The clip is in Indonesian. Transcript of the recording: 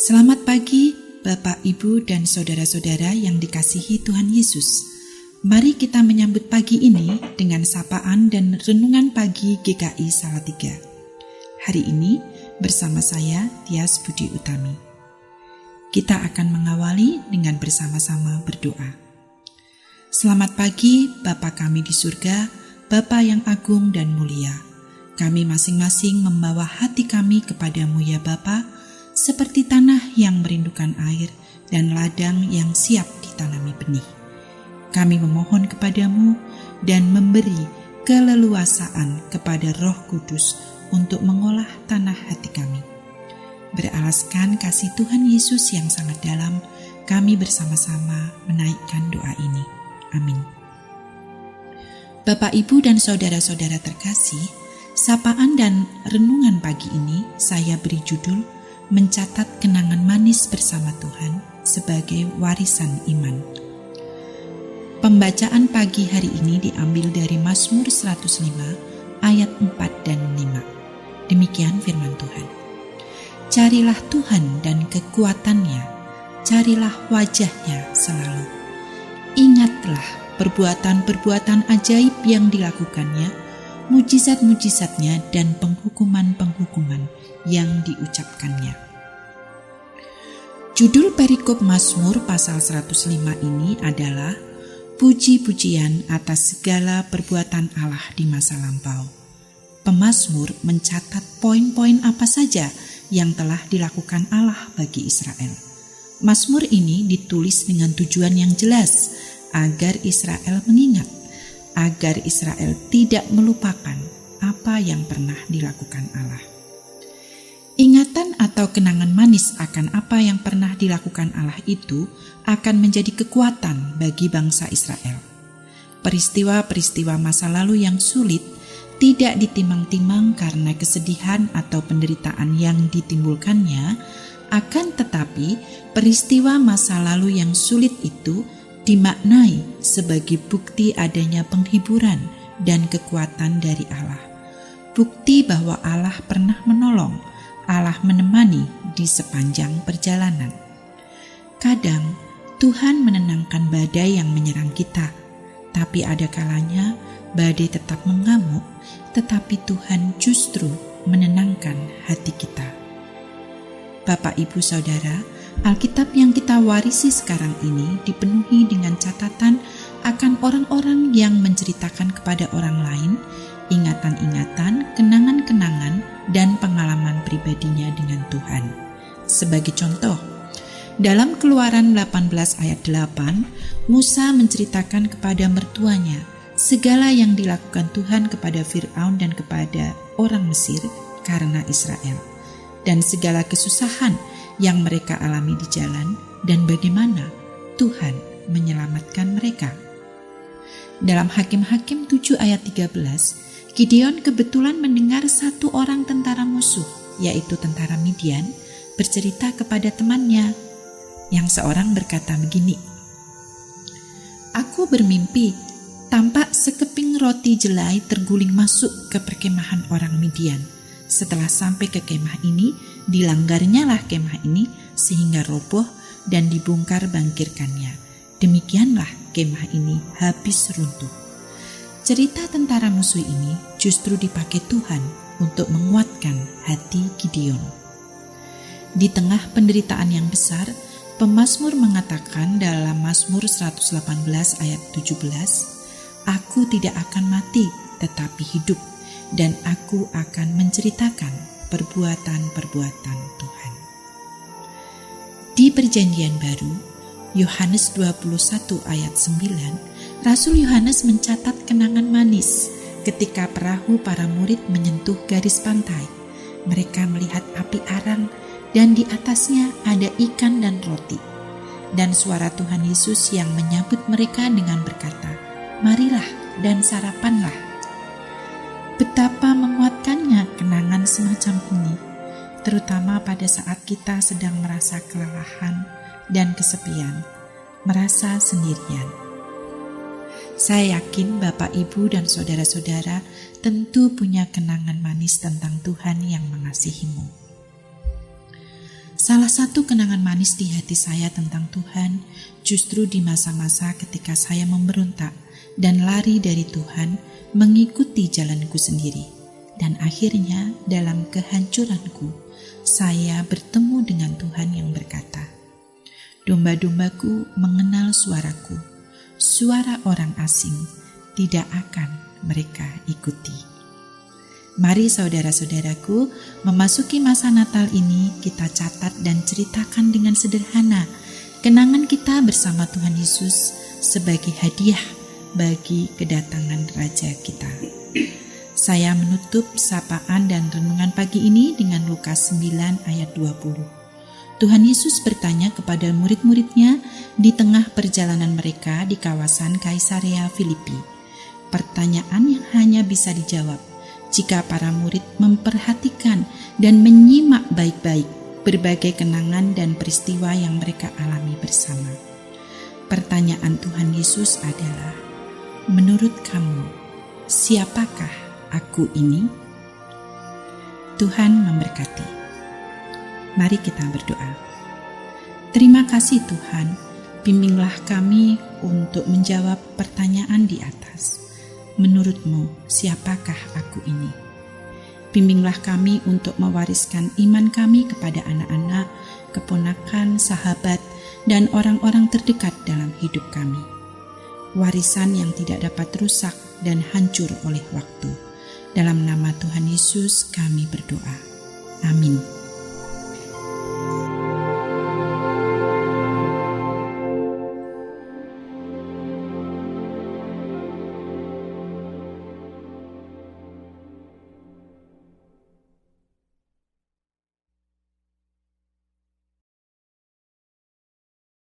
Selamat pagi, Bapak, Ibu, dan saudara-saudara yang dikasihi Tuhan Yesus. Mari kita menyambut pagi ini dengan sapaan dan renungan pagi GKI Salatiga. Hari ini bersama saya, Tias Budi Utami. Kita akan mengawali dengan bersama-sama berdoa. Selamat pagi, Bapa kami di surga, Bapa yang agung dan mulia. Kami masing-masing membawa hati kami kepadamu ya Bapa, seperti tanah yang merindukan air dan ladang yang siap ditanami benih. Kami memohon kepadamu dan memberi keleluasaan kepada Roh Kudus untuk mengolah tanah hati kami. Beralaskan kasih Tuhan Yesus yang sangat dalam, kami bersama-sama menaikkan doa ini. Amin. Bapak, Ibu, dan saudara-saudara terkasih, sapaan dan renungan pagi ini saya beri judul Mencatat Kenangan Manis Bersama Tuhan sebagai Warisan Iman. Pembacaan pagi hari ini diambil dari Mazmur 105 ayat 4 dan 5. Demikian firman Tuhan. Carilah Tuhan dan kekuatannya, carilah wajahnya selalu. Ingatlah perbuatan-perbuatan ajaib yang dilakukannya, mujizat-mujizatnya dan penghukuman-penghukuman yang diucapkannya. Judul perikop Mazmur pasal 105 ini adalah puji-pujian atas segala perbuatan Allah di masa lampau. Pemazmur mencatat poin-poin apa saja yang telah dilakukan Allah bagi Israel. Mazmur ini ditulis dengan tujuan yang jelas agar Israel mengingat, agar Israel tidak melupakan apa yang pernah dilakukan Allah. Ingatan atau kenangan manis akan apa yang pernah dilakukan Allah itu akan menjadi kekuatan bagi bangsa Israel. Peristiwa-peristiwa masa lalu yang sulit tidak ditimang-timang karena kesedihan atau penderitaan yang ditimbulkannya, akan tetapi peristiwa masa lalu yang sulit itu dimaknai sebagai bukti adanya penghiburan dan kekuatan dari Allah. Bukti bahwa Allah pernah menolong, Allah menemani di sepanjang perjalanan. Kadang Tuhan menenangkan badai yang menyerang kita, tapi ada kalanya badai tetap mengamuk, tetapi Tuhan justru menenangkan hati kita. Bapak, Ibu, Saudara, Alkitab yang kita warisi sekarang ini dipenuhi dengan catatan akan orang-orang yang menceritakan kepada orang lain ingatan-ingatan, kenangan-kenangan, dan pengalaman pribadinya dengan Tuhan. Sebagai contoh, dalam Keluaran 18 ayat 8, Musa menceritakan kepada mertuanya segala yang dilakukan Tuhan kepada Fir'aun dan kepada orang Mesir karena Israel, dan segala kesusahan yang mereka alami di jalan dan bagaimana Tuhan menyelamatkan mereka. Dalam Hakim-Hakim 7 ayat 13, Gideon kebetulan mendengar satu orang tentara musuh, yaitu tentara Midian, bercerita kepada temannya, yang seorang berkata begini, "Aku bermimpi, tampak sekeping roti jelai terguling masuk ke perkemahan orang Midian. Setelah sampai ke kemah ini, dilanggarnyalah kemah ini sehingga roboh dan dibongkar bangkirkannya. Demikianlah kemah ini habis runtuh." Cerita tentara musuh ini justru dipakai Tuhan untuk menguatkan hati Gideon. Di tengah penderitaan yang besar, pemazmur mengatakan dalam Mazmur 118 ayat 17, "Aku tidak akan mati tetapi hidup, dan aku akan menceritakan perbuatan-perbuatan Tuhan." Di Perjanjian Baru, Yohanes 21 ayat 9, Rasul Yohanes mencatat kenangan manis ketika perahu para murid menyentuh garis pantai. Mereka melihat api arang dan di atasnya ada ikan dan roti. Dan suara Tuhan Yesus yang menyambut mereka dengan berkata, "Marilah dan sarapanlah." Betapa menguatkannya kenangan semacam ini, terutama pada saat kita sedang merasa kelelahan dan kesepian, merasa sendirian. Saya yakin Bapak, Ibu, dan saudara-saudara tentu punya kenangan manis tentang Tuhan yang mengasihimu. Salah satu kenangan manis di hati saya tentang Tuhan justru di masa-masa ketika saya memberontak dan lari dari Tuhan mengikuti jalanku sendiri. Dan akhirnya dalam kehancuranku, saya bertemu dengan Tuhan yang berkata, "Domba-dombaku mengenal suaraku, suara orang asing tidak akan mereka ikuti." Mari saudara-saudaraku, memasuki masa Natal ini kita catat dan ceritakan dengan sederhana kenangan kita bersama Tuhan Yesus sebagai hadiah bagi kedatangan Raja kita. Saya menutup sapaan dan renungan pagi ini dengan Lukas 9 ayat 20. Tuhan Yesus bertanya kepada murid-muridnya di tengah perjalanan mereka di kawasan Kaisarea Filipi. Pertanyaan yang hanya bisa dijawab jika para murid memperhatikan dan menyimak baik-baik berbagai kenangan dan peristiwa yang mereka alami bersama. Pertanyaan Tuhan Yesus adalah, "Menurut kamu, siapakah aku ini?" Tuhan memberkati. Mari kita berdoa. Terima kasih Tuhan, bimbinglah kami untuk menjawab pertanyaan di atas. Menurutmu, siapakah aku ini? Bimbinglah kami untuk mewariskan iman kami kepada anak-anak, keponakan, sahabat, dan orang-orang terdekat dalam hidup kami. Warisan yang tidak dapat rusak dan hancur oleh waktu. Dalam nama Tuhan Yesus kami berdoa. Amin.